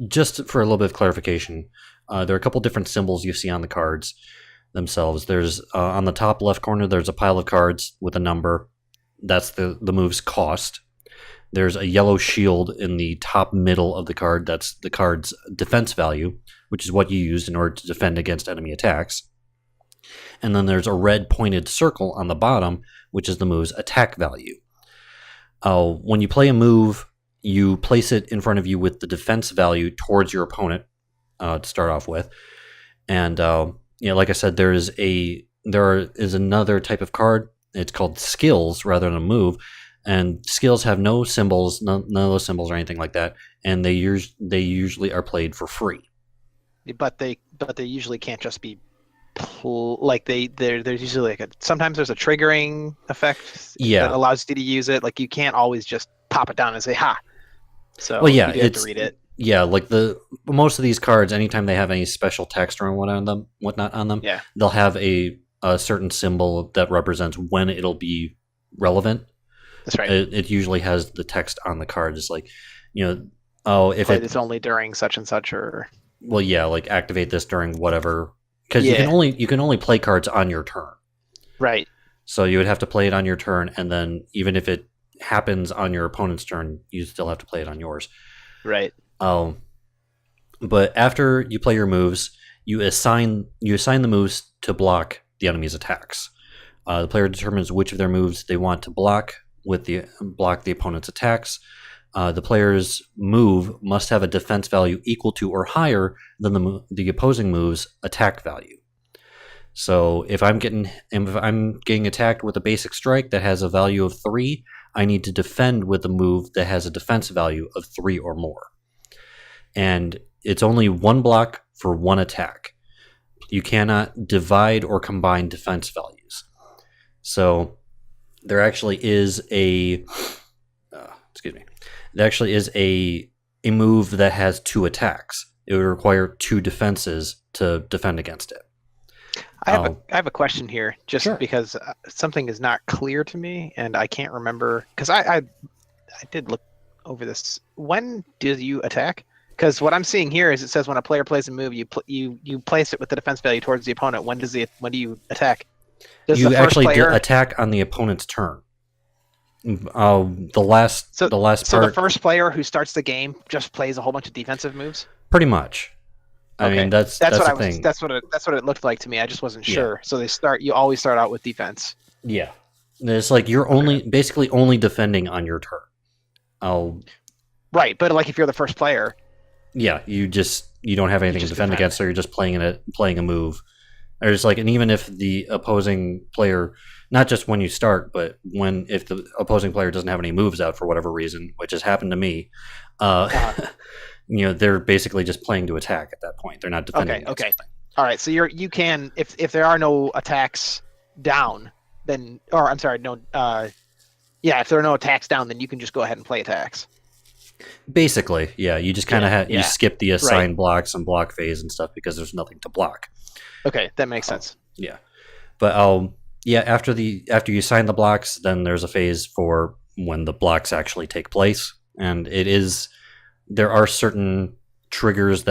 just for a little bit of clarification, there are a couple different symbols you see on the cards. themselves. There's on the top left corner, there's a pile of cards with a number. That's the move's cost. There's a yellow shield in the top middle of the card. That's the card's defense value, which is what you used in order to defend against enemy attacks. And then there's a red pointed circle on the bottom, which is the move's attack value. When you play a move, you place it in front of you with the defense value towards your opponent to start off with. And like I said, there is another type of card. It's called skills rather than a move. And skills have no symbols, none of those symbols or anything like that, and they usually are played for free. But they usually can't just be there's usually sometimes there's a triggering effect that allows you to use it. Like you can't always just pop it down and say ha. So you have to read it. Yeah, like most of these cards, anytime they have any special text or whatnot on them, they'll have a certain symbol that represents when it'll be relevant. That's right. It usually has the text on the card. It's like, if it's only during such and such, or like activate this during whatever, because you can only play cards on your turn. Right. So you would have to play it on your turn, and then even if it happens on your opponent's turn, you still have to play it on yours. Right. But after you play your moves, you assign the moves to block the enemy's attacks. The player determines which of their moves they want to block the opponent's attacks. The player's move must have a defense value equal to or higher than the opposing move's attack value. So if I'm getting attacked with a basic strike that has a value of 3, I need to defend with a move that has a defense value of 3 or more. And it's only one block for one attack. You cannot divide or combine defense values. So there actually is a move that has 2 attacks. It would require 2 defenses to defend against it. I have a question here, just Sure. because something is not clear to me, and I can't remember, because I did look over this. When do you attack? Because what I'm seeing here is it says when a player plays a move, you place it with the defense value towards the opponent. When do you attack? You actually attack on the opponent's turn. The first player who starts the game just plays a whole bunch of defensive moves. Pretty much. I Okay. mean, that's what the thing. That's what it looked like to me. I just wasn't sure. So you always start out with defense. Yeah, it's like you're basically only defending on your turn. Right, but like if you're the first player. Yeah, you don't have anything to defend against, so you're just playing a move. Or it's like, and even if the opposing player, not just when you start, but if the opposing player doesn't have any moves out for whatever reason, which has happened to me, they're basically just playing to attack at that point. They're not defending. Okay. All right. So you can, if there are no attacks down, then, or I'm sorry, no. If there are no attacks down, then you can just go ahead and play attacks. Basically, yeah. You just kind of you skip the assigned blocks and block phase and stuff because there's nothing to block. Okay, that makes sense. Yeah, but after you sign the blocks, then there's a phase for when the blocks actually take place, and there are certain triggers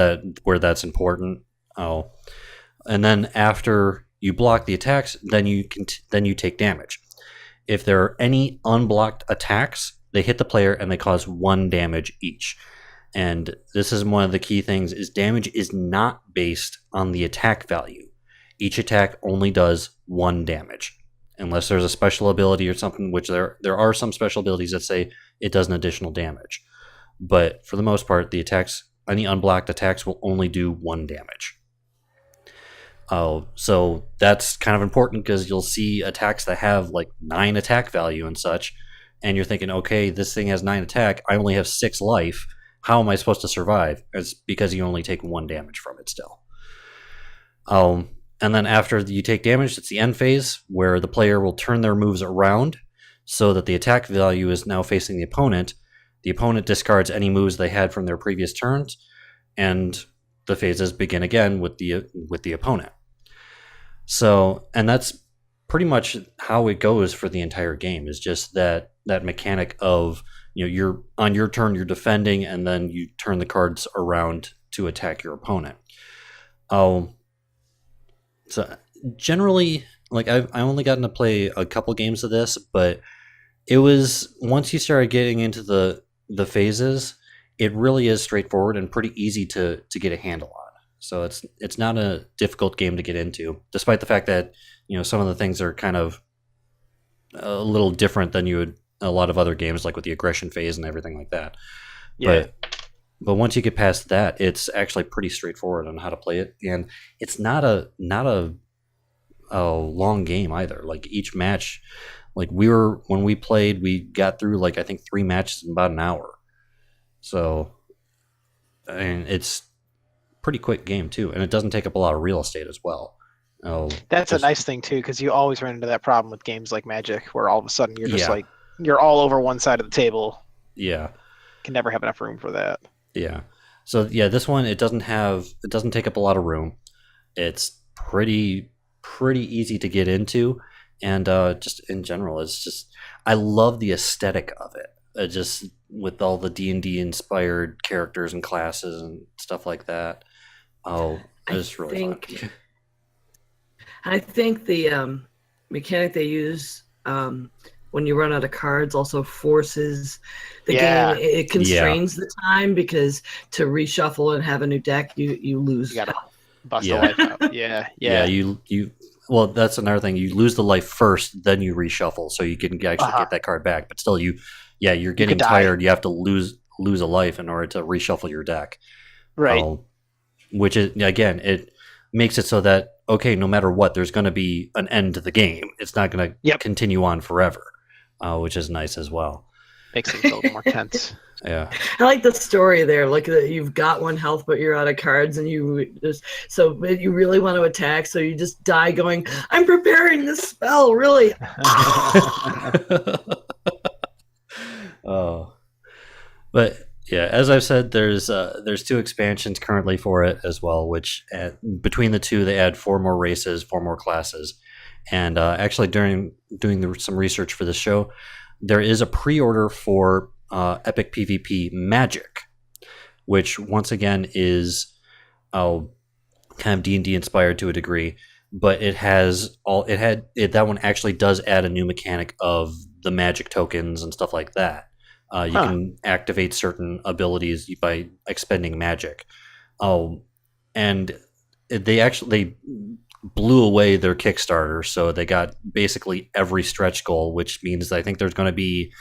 where that's important. And then after you block the attacks, then you take damage. If there are any unblocked attacks, they hit the player and they cause 1 damage each. And this is one of the key things: is damage is not based on the attack value. Each attack only does 1 damage, unless there's a special ability or something, which there are some special abilities that say it does an additional damage. But for the most part, any unblocked attacks will only do 1 damage. So that's kind of important because you'll see attacks that have like 9 attack value and such, and you're thinking, okay, this thing has 9 attack, I only have 6 life. How am I supposed to survive? It's because you only take 1 damage from it still. And then after you take damage, it's the end phase, where the player will turn their moves around so that the attack value is now facing the opponent. The opponent discards any moves they had from their previous turns, and the phases begin again with the opponent. So, and that's pretty much how it goes for the entire game, is just that mechanic of, you're on your turn, you're defending, and then you turn the cards around to attack your opponent. So generally, like I only gotten to play a couple games of this, but it was once you started getting into the phases, it really is straightforward and pretty easy to get a handle on. So it's not a difficult game to get into, despite the fact that some of the things are kind of a little different than you would a lot of other games, like with the aggression phase and everything like that. Yeah. But once you get past that, it's actually pretty straightforward on how to play it, and it's not a long game either. Like each match, like when we played, we got through like I think 3 matches in about an hour. So, and it's pretty quick game too, and it doesn't take up a lot of real estate as well. That's a nice thing too, because you always run into that problem with games like Magic, where all of a sudden you're just Yeah. like you're all over one side of the table. Yeah, Can never have enough room for that. yeah. So yeah, this one it doesn't take up a lot of room. It's pretty easy to get into, and just in general, it's just I love the aesthetic of it. Just with all the D&D inspired characters and classes and stuff like that. Oh, it's really fun. I think the mechanic they use when you run out of cards also forces the game. It constrains the time, because to reshuffle and have a new deck, you lose. You gotta bust a life out. Yeah. You well, that's another thing. You lose the life first, then you reshuffle, so you can actually get that card back. But still, you're getting tired. You have to lose a life in order to reshuffle your deck. Right. Which is again, it makes it so that no matter what, there's going to be an end to the game. It's not going to continue on forever, which is nice as well. Makes things a little more tense. Yeah, I like the story there. Like that you've got 1 health, but you're out of cards, and you really want to attack, so you just die going, "I'm preparing this spell." Really. Oh, but yeah, as I've said, there's 2 expansions currently for it as well, which between the 2 they add 4 more races, 4 more classes, and actually during doing some research for the show, there is a pre-order for Epic PvP Magic, which once again is kind of D&D inspired to a degree, but that one actually does add a new mechanic of the magic tokens and stuff like that. You can activate certain abilities by expending magic. And they blew away their Kickstarter, so they got basically every stretch goal, which means I think there's going to be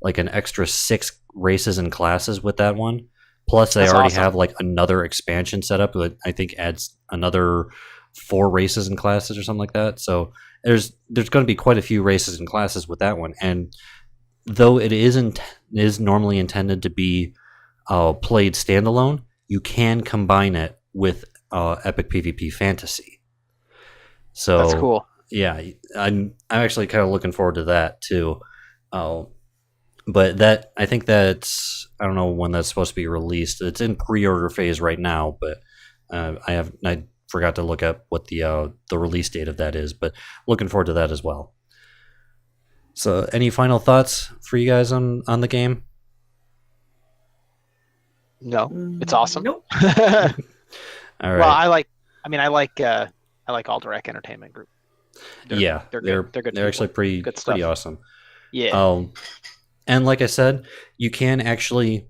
like an extra 6 races and classes with that one. Plus, they already have like another expansion set up that I think adds another 4 races and classes or something like that. So there's going to be quite a few races and classes with that one. And though it is normally intended to be played standalone, you can combine it with Epic PvP Fantasy. So that's cool. Yeah, I'm actually kind of looking forward to that too. But I think that's I don't know when that's supposed to be released. It's in pre-order phase right now, but I forgot to look up what the release date of that is. But looking forward to that as well. So, any final thoughts for you guys on the game? No, it's awesome. Nope. All right. Well, I like Alderac Entertainment Group. They're good. They're actually pretty awesome. Yeah. And like I said, you can actually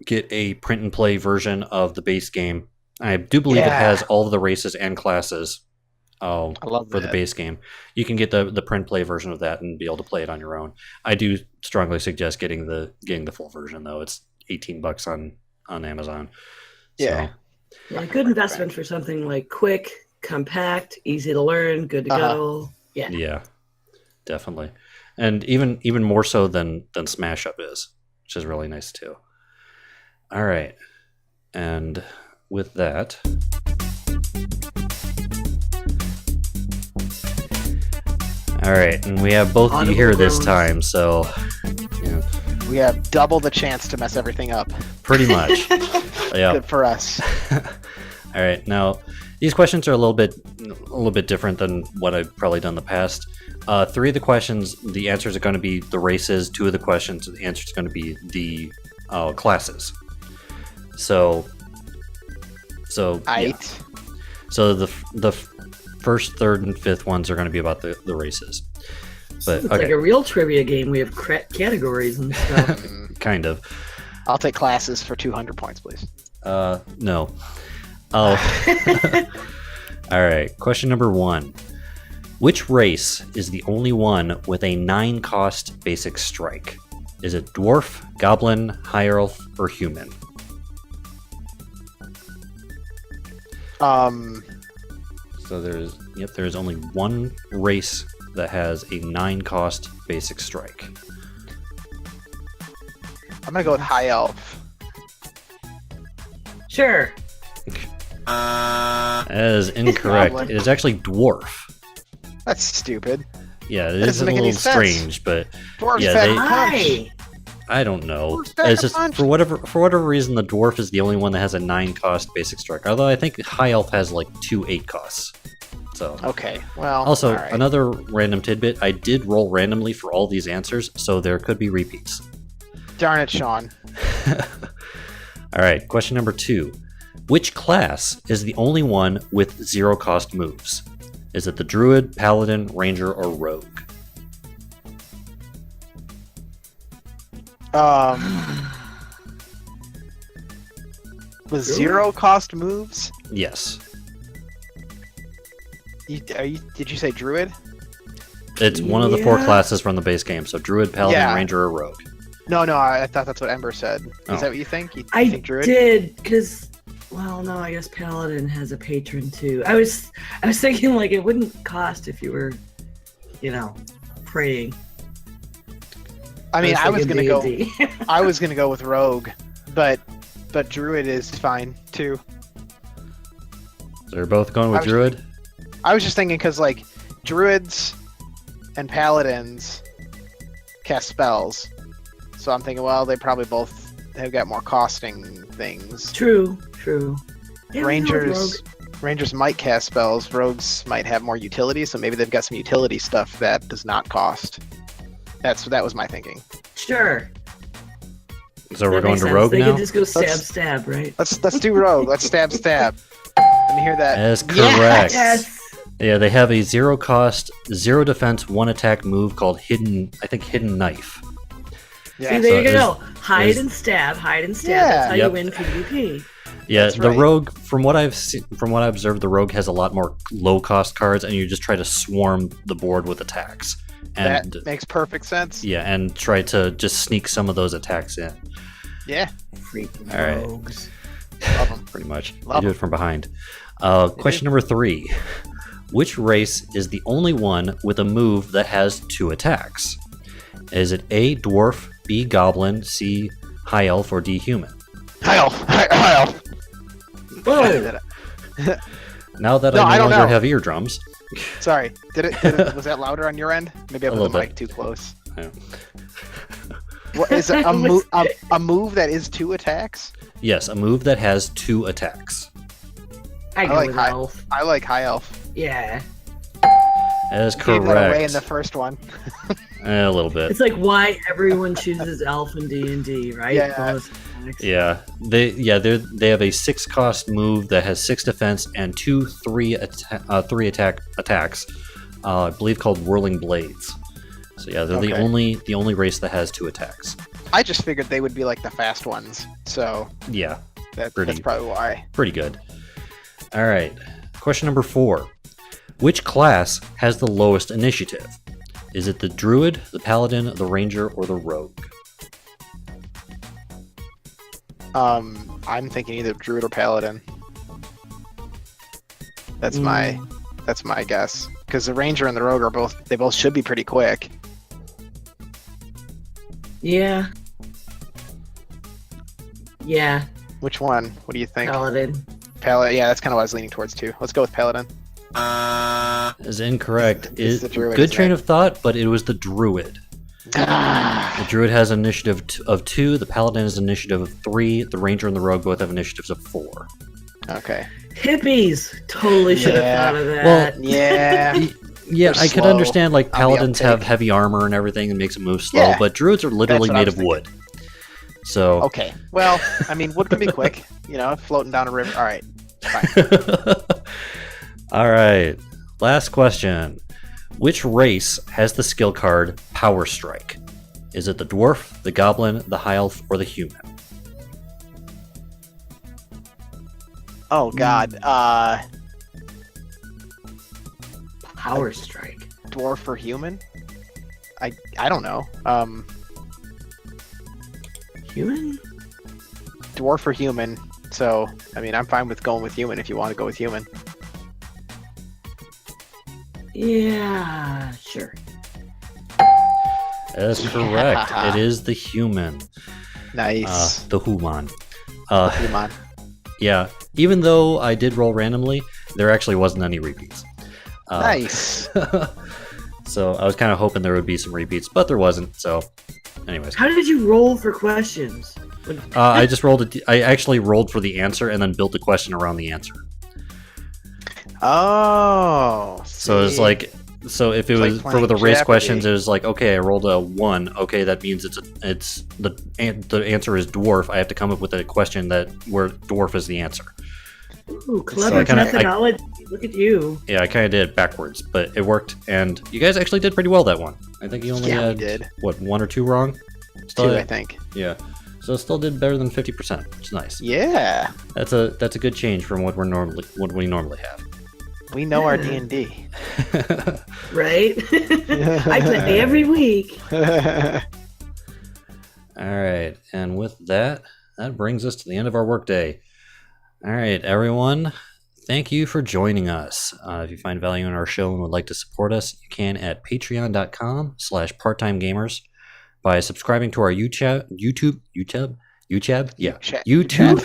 get a print and play version of the base game. I do believe it has all of the races and classes. I love for the base game. You can get the print play version of that and be able to play it on your own. I do strongly suggest getting the full version though. It's $18 on Amazon. Yeah. So. Yeah, good investment for something like quick, compact, easy to learn, good to go. Yeah. Yeah. Definitely. And even more so than Smash Up is, which is really nice too. All right. And with that, all right, and we have both of you here this time, so we have double the chance to mess everything up. Pretty much. Yeah. Good for us. All right, now these questions are a little bit different than what I've probably done in the past. 3 of the questions, the answers are going to be the races. 2 of the questions, the answers are going to be the classes. So yeah. So first, third, and fifth ones are going to be about the races. But It's like a real trivia game. We have categories and stuff. kind of. I'll take classes for 200 points, please. No. Oh. All right. Question number 1. Which race is the only one with a 9-cost basic strike? Is it dwarf, goblin, high elf, or human? So there's only one race that has a 9-cost basic strike. I'm gonna go with high elf. Sure. That is incorrect. Goblin. It is actually dwarf. That's stupid. Yeah, it That is doesn't a make any little sense. strange, but Dwarves Yeah, pack they- a punch. Hi. I don't know. Dwarves pack It's a just punch. for whatever reason, the dwarf is the only one that has a 9-cost basic strike. Although I think high elf has like 2 8-costs. So Okay, well. also all right. another random tidbit: I did roll randomly for all these answers, so there could be repeats. Darn it, Sean. All right, question number 2. Which class is the only one with 0-cost moves? Is it the druid, paladin, ranger, or rogue? With 0-cost moves. Yes. Did you say druid? It's one of the 4 Yeah. classes from the base game, so druid, paladin, Yeah. ranger, or rogue. No, I thought that's what Ember said. Oh. Is that what you think? You I think druid? did, because, well, no, I guess Paladin has a patron too. I was thinking like it wouldn't cost if you were, praying. I mean, I was gonna go. D&D. I was gonna go with rogue, but druid is fine too. So they're both going with I was- druid? I was just thinking because like druids and paladins cast spells, so I'm thinking, well, they probably both have got more costing things. True. Yeah, Rangers might cast spells. Rogues might have more utility, so maybe they've got some utility stuff that does not cost. That was my thinking. Sure. So we're That going makes to sense. rogue They now? can just go Let's- stab, right? Let's do rogue. Let's stab. Let me hear that. That's correct. Yes. Yeah, they have a 0-cost, 0 defense, 1 attack move called Hidden Knife. Yeah. See, there so you go. Hide there's- and stab. That's Yeah. how Yep. you win PvP. Yeah, That's the right. rogue, from what I've observed, the rogue has a lot more low-cost cards, and you just try to swarm the board with attacks. And That makes perfect sense. yeah, and try to just sneak some of those attacks in. Yeah. Freaking All right. rogues. Love them. Pretty much. Love They do it 'em. from behind. Question do. number 3. Which race is the only one with a move that has 2 attacks? Is it A, dwarf, B, goblin, C, high elf, or D, human? High elf. Whoa. Now that No, I I no don't longer know. have eardrums. Sorry. Did it? Was that louder on your end? Maybe I A put the little mic bit. too close. Yeah. What is it? A move that is 2 attacks? Yes, a move that has 2 attacks. I go like with high- elf. I like high elf. Yeah. That is Gave that away in correct. the first one. A little bit. It's like why everyone chooses elf in D&D, right? Yeah. Bonus attacks. Yeah, they have a 6-cost move that has 6 defense and 2 3 attacks. I believe called Whirling Blades. So yeah, they're the Okay. only race that has 2 attacks. I just figured they would be like the fast ones, so Yeah, that's Pretty- probably why. pretty good. All right, question number 4. Which class has the lowest initiative? Is it the druid, the paladin, the ranger, or the rogue? I'm thinking either druid or paladin. That's my guess. Because the ranger and the rogue are both should be pretty quick. Yeah. Yeah. Which one? What do you think? Paladin. Paladin. Yeah, that's kind of what I was leaning towards too. Let's go with paladin. Is incorrect. It's the druid, Good isn't train it? of thought, but it was the druid. The druid has initiative of 2, the paladin has initiative of 3, the ranger and the rogue both have initiatives of 4. Okay. Hippies. Totally should have Yeah. thought of that. Yeah. Yeah, They're I could slow understand like on the paladins have uptake. heavy armor and everything and makes them move slow, Yeah. but druids are literally That's what I made was of wood. So Okay. Well, I mean, wood can be quick. Floating down a river. All right. Fine. all right. Last question. Which race has the skill card Power Strike? Is it the dwarf, the goblin, the high elf, or the human? Oh God. Power Strike. Dwarf or human? I don't know. Human? Dwarf or human. So I mean, I'm fine with going with human if you want to go with human. Yeah, sure. That's correct. It is the human. Nice. The human. Human. Yeah. Even though I did roll randomly, there actually wasn't any repeats. Nice. So I was kind of hoping there would be some repeats, but there wasn't. So, anyways, How did you roll for questions? I just rolled. I actually rolled for the answer and then built a question around the answer. Oh. So it's see. like, so if it It's like was for playing the race Jeopardy. questions, it was like, okay, I rolled a 1. Okay, that means it's the answer is dwarf. I have to come up with a question that where dwarf is the answer. Ooh, clever I kinda- methodology. Look at you. Yeah, I kind of did it backwards, but it worked, and you guys actually did pretty well that one. I think you only Yeah, we had did. what, 1 or 2 wrong. Still 2, I had- think. Yeah, so it still did better than 50%. It's nice. Yeah. That's a good change from what we normally have. We know our Yeah. D&D. Right? I play every week. All right, and with that, that brings us to the end of our workday. All right, everyone, thank you for joining us. If you find value in our show and would like to support us, you can at patreon.com/parttimegamers by subscribing to our YouTube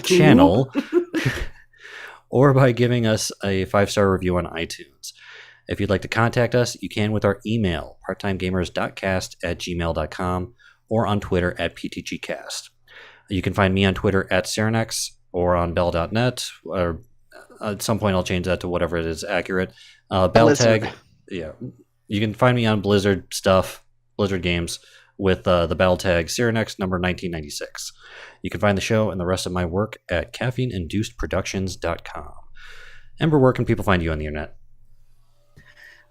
channel, or by giving us a 5-star review on iTunes. If you'd like to contact us, you can with our email, parttimegamers.cast@gmail.com, or on Twitter at PTGcast. You can find me on Twitter at Cyrenex or on bell.net, or at some point I'll change that to whatever it is accurate. Blizzard. Battletag, yeah. You can find me on Blizzard games, with the battle tag Cyrenex number 1996. You can find the show and the rest of my work at caffeineinducedproductions.com. Ember, where can people find you on the internet?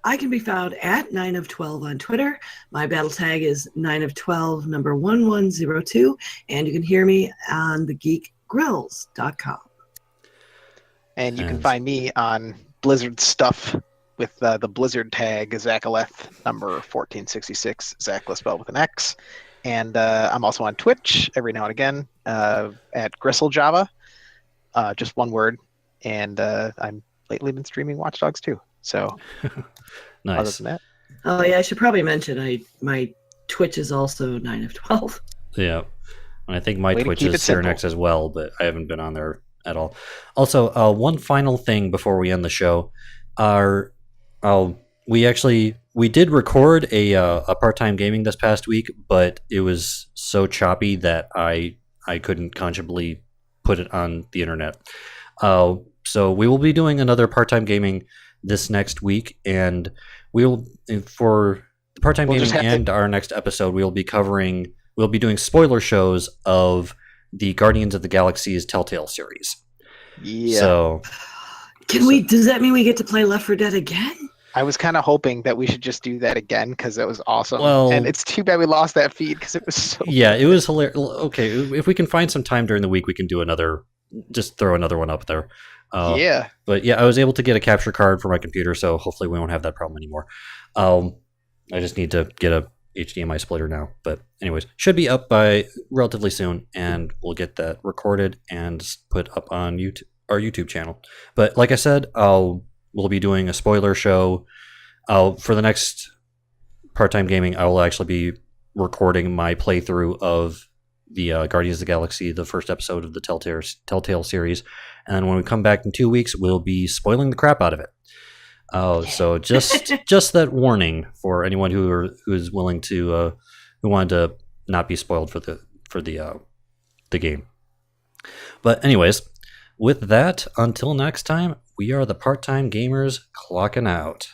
I can be found at 9 of 12 on Twitter. My battle tag is 9 of 12, number 1102, and you can hear me on thegeekgrills.com. And you can find me on Blizzard stuff with the Blizzard tag Zachaleth number 1466, Zachaleth spelled with an X. And I'm also on Twitch every now and again at GristleJava, just one word. And I'm lately been streaming Watch Dogs 2. So other Nice. than that, Oh yeah, I should probably mention my Twitch is also 9 of 12. Yeah. And I think my Way to Twitch keep is it simple. Cyrenex as well, but I haven't been on there at all. Also, one final thing before we end the show. We did record a part-time gaming this past week, but it was so choppy that I couldn't consciously put it on the internet. So we will be doing another part-time gaming this next week, and for the part-time We'll gaming just have to- and our next episode, we'll be doing spoiler shows of the Guardians of the Galaxy's Telltale series. yeah. So Does that mean we get to play Left 4 Dead again? I was kind of hoping that we should just do that again because it was awesome. Well- and it's too bad we lost that feed because it was so yeah, it was hilarious. Okay, if we can find some time during the week, we can do just throw another one up there. yeah. But yeah, I was able to get a capture card for my computer, so hopefully we won't have that problem anymore. I just need to get a HDMI splitter now. But anyways, should be up by relatively soon, and we'll get that recorded and put up on our YouTube channel. But like I said, we'll be doing a spoiler show. For the next part-time gaming, I will actually be recording my playthrough of the Guardians of the Galaxy, the first episode of the Telltale series. And then when we come back in 2 weeks, we'll be spoiling the crap out of it. So just that warning for anyone who is willing to who wanted to not be spoiled for the game. But anyways, with that, until next time, we are the Part-Time Gamers clocking out.